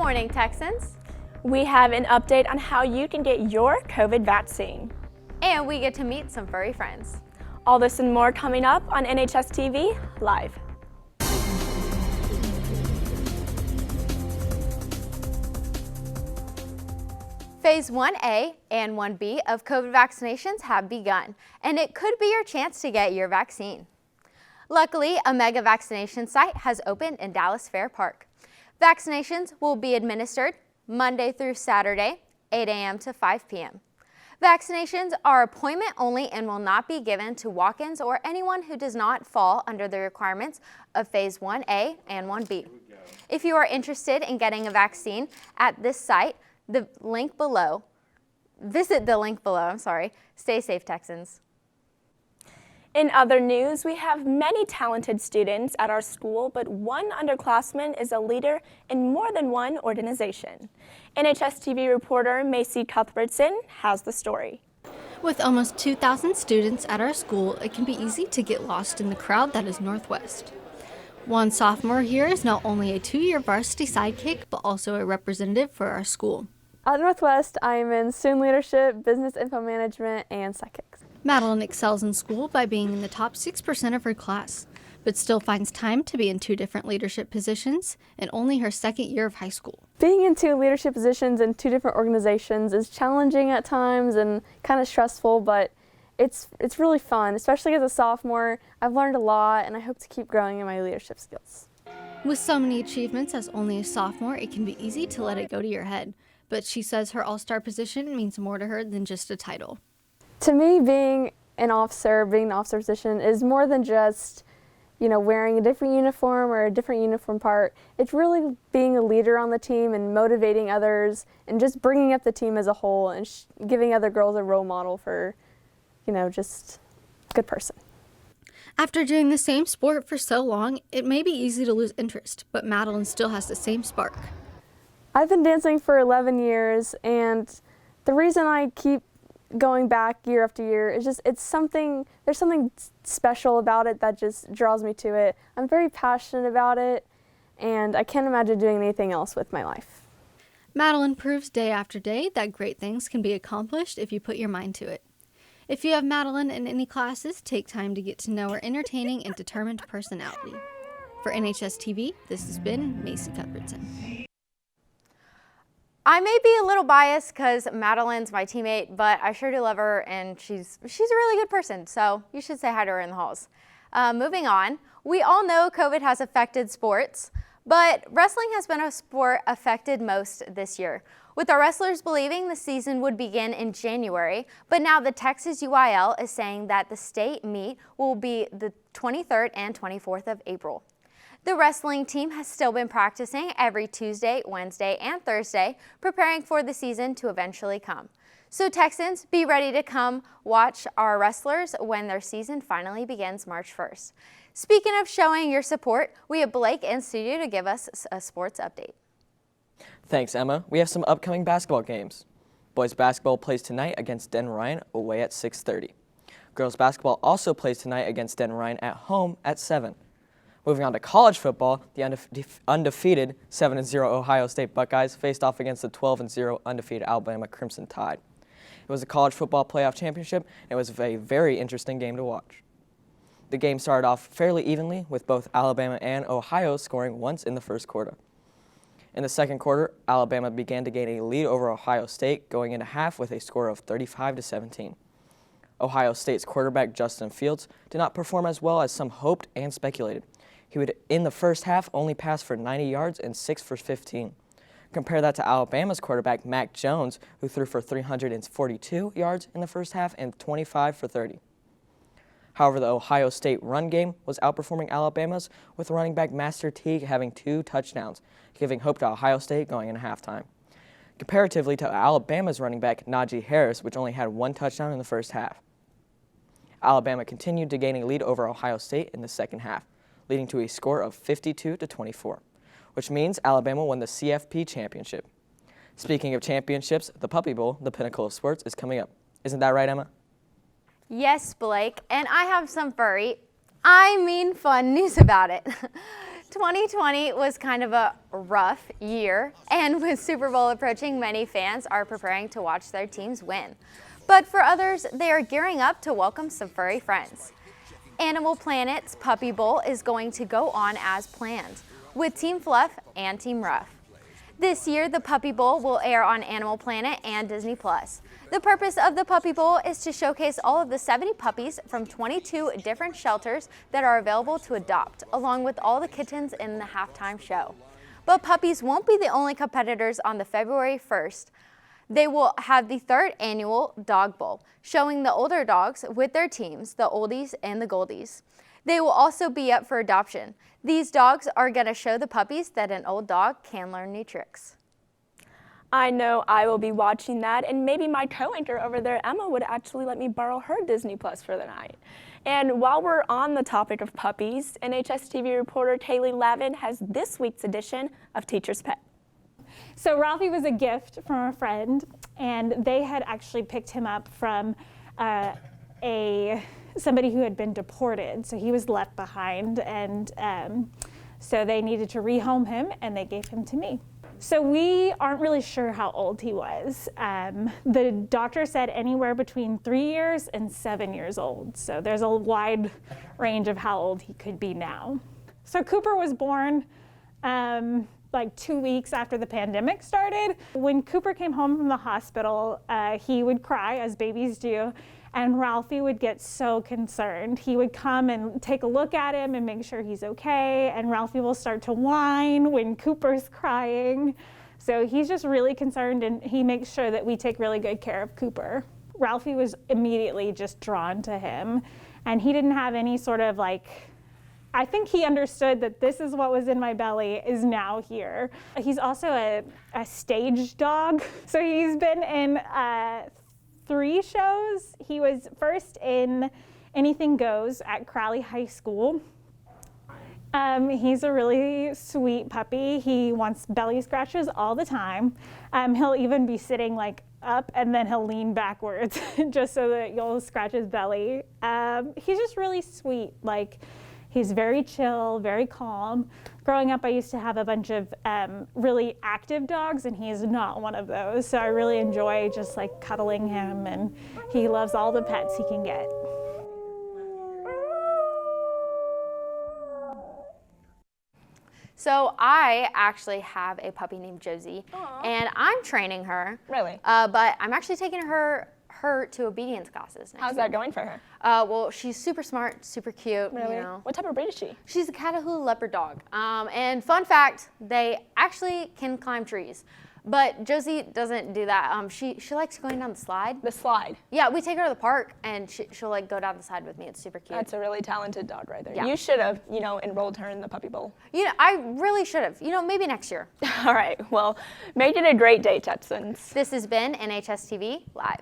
morning, Texans. We have an update on how you can get your COVID vaccine. And we get to meet some furry friends. All this and more coming up on Nhstv Live. Phase 1A and 1B of COVID vaccinations have begun, and it could be your chance to get your vaccine. Luckily, a mega vaccination site has opened in Dallas Fair Park. Vaccinations will be administered Monday through Saturday, 8 a.m. to 5 p.m. Vaccinations are appointment only and will not be given to walk-ins or anyone who does not fall under the requirements of Phase 1A and 1B. If you are interested in getting a vaccine at this site, visit the link below. Stay safe, Texans. In other news, we have many talented students at our school, but one underclassman is a leader in more than one organization. Nhstv reporter Macy Cuthbertson has the story. With almost 2,000 students at our school, it can be easy to get lost in the crowd that is Northwest. One sophomore here is not only a 2-year varsity sidekick, but also a representative for our school. At Northwest, I am in student leadership, business info management, and psychics. Madeline excels in school by being in the top 6% of her class, but still finds time to be in 2 different leadership positions in only her 2nd year of high school. Being in 2 leadership positions in 2 different organizations is challenging at times and kind of stressful, but it's really fun. Especially as a sophomore, I've learned a lot, and I hope to keep growing in my leadership skills. With so many achievements as only a sophomore, it can be easy to let it go to your head, but she says her all-star position means more to her than just a title. To me, being an officer position is more than just, wearing a different uniform or a different uniform part. It's really being a leader on the team and motivating others and just bringing up the team as a whole and giving other girls a role model for, just a good person. After doing the same sport for so long, it may be easy to lose interest, but Madeline still has the same spark. I've been dancing for 11 years, and the reason I keep going back year after year is just there's something special about it that just draws me to it. I'm very passionate about it, and I can't imagine doing anything else with my life. Madeline proves day after day that great things can be accomplished if you put your mind to it. If you have Madeline in any classes, take time to get to know her entertaining and determined personality. For Nhstv, this has been Macy Cuthbertson. I may be a little biased because Madeline's my teammate, but I sure do love her, and she's a really good person, so you should say hi to her in the halls. Moving on, we all know COVID has affected sports, but wrestling has been a sport affected most this year, with our wrestlers believing the season would begin in January, but now the Texas UIL is saying that the state meet will be the 23rd and 24th of April. The wrestling team has still been practicing every Tuesday, Wednesday, and Thursday, preparing for the season to eventually come. So Texans, be ready to come watch our wrestlers when their season finally begins March 1st. Speaking of showing your support, we have Blake in studio to give us a sports update. Thanks, Emma. We have some upcoming basketball games. Boys basketball plays tonight against Den Ryan away at 6:30. Girls basketball also plays tonight against Den Ryan at home at 7. Moving on to college football, the undefeated 7-0 Ohio State Buckeyes faced off against the 12-0 undefeated Alabama Crimson Tide. It was a college football playoff championship, and it was a very interesting game to watch. The game started off fairly evenly, with both Alabama and Ohio scoring once in the first quarter. In the second quarter, Alabama began to gain a lead over Ohio State, going into half with a score of 35-17. Ohio State's quarterback Justin Fields did not perform as well as some hoped and speculated. He would, in the first half, only pass for 90 yards and 6 for 15. Compare that to Alabama's quarterback, Mac Jones, who threw for 342 yards in the first half and 25 for 30. However, the Ohio State run game was outperforming Alabama's, with running back Master Teague having 2 touchdowns, giving hope to Ohio State going into halftime. Comparatively to Alabama's running back, Najee Harris, which only had 1 touchdown in the first half. Alabama continued to gain a lead over Ohio State in the second half, leading to a score of 52-24, which means Alabama won the CFP championship. Speaking of championships, the Puppy Bowl, the pinnacle of sports, is coming up. Isn't that right, Emma? Yes, Blake, and I have some fun news about it. 2020 was kind of a rough year, and with Super Bowl approaching, many fans are preparing to watch their teams win. But for others, they are gearing up to welcome some furry friends. Animal Planet's Puppy Bowl is going to go on as planned, with Team Fluff and Team Rough. This year, the Puppy Bowl will air on Animal Planet and Disney+. The purpose of the Puppy Bowl is to showcase all of the 70 puppies from 22 different shelters that are available to adopt, along with all the kittens in the halftime show. But puppies won't be the only competitors on the February 1st. They will have the 3rd annual Dog Bowl, showing the older dogs with their teams, the oldies and the goldies. They will also be up for adoption. These dogs are going to show the puppies that an old dog can learn new tricks. I know I will be watching that, and maybe my co-anchor over there, Emma, would actually let me borrow her Disney Plus for the night. And while we're on the topic of puppies, NHSTV reporter Kaylee Lavin has this week's edition of Teacher's Pet. So Ralphie was a gift from a friend, and they had actually picked him up from somebody who had been deported. So he was left behind, and so they needed to rehome him, and they gave him to me. So we aren't really sure how old he was. The doctor said anywhere between 3 years and 7 years old. So there's a wide range of how old he could be now. So Cooper was born like 2 weeks after the pandemic started. When Cooper came home from the hospital, he would cry, as babies do, and Ralphie would get so concerned. He would come and take a look at him and make sure he's okay, and Ralphie will start to whine when Cooper's crying. So he's just really concerned, and he makes sure that we take really good care of Cooper. Ralphie was immediately just drawn to him, and he didn't have any sort of I think he understood that this is what was in my belly is now here. He's also a stage dog. So he's been in 3 shows. He was first in Anything Goes at Crowley High School. He's a really sweet puppy. He wants belly scratches all the time. He'll even be sitting up, and then he'll lean backwards just so that you'll scratch his belly. He's just really sweet. He's very chill, very calm. Growing up, I used to have a bunch of really active dogs, and he's not one of those. So I really enjoy just cuddling him, and he loves all the pets he can get. So I actually have a puppy named Josie, and I'm training her. Really? But I'm actually taking her to obedience classes next How's that going for her? Well, she's super smart, super cute. Really? You know. What type of breed is she? She's a Catahoula leopard dog. And fun fact, they actually can climb trees. But Josie doesn't do that. She likes going down the slide. The slide? Yeah, we take her to the park, and she'll go down the slide with me. It's super cute. That's a really talented dog right there. Yeah. You should have, enrolled her in the Puppy Bowl. I really should have. Maybe next year. All right, well, make it a great day, Texans. This has been NHSTV Live.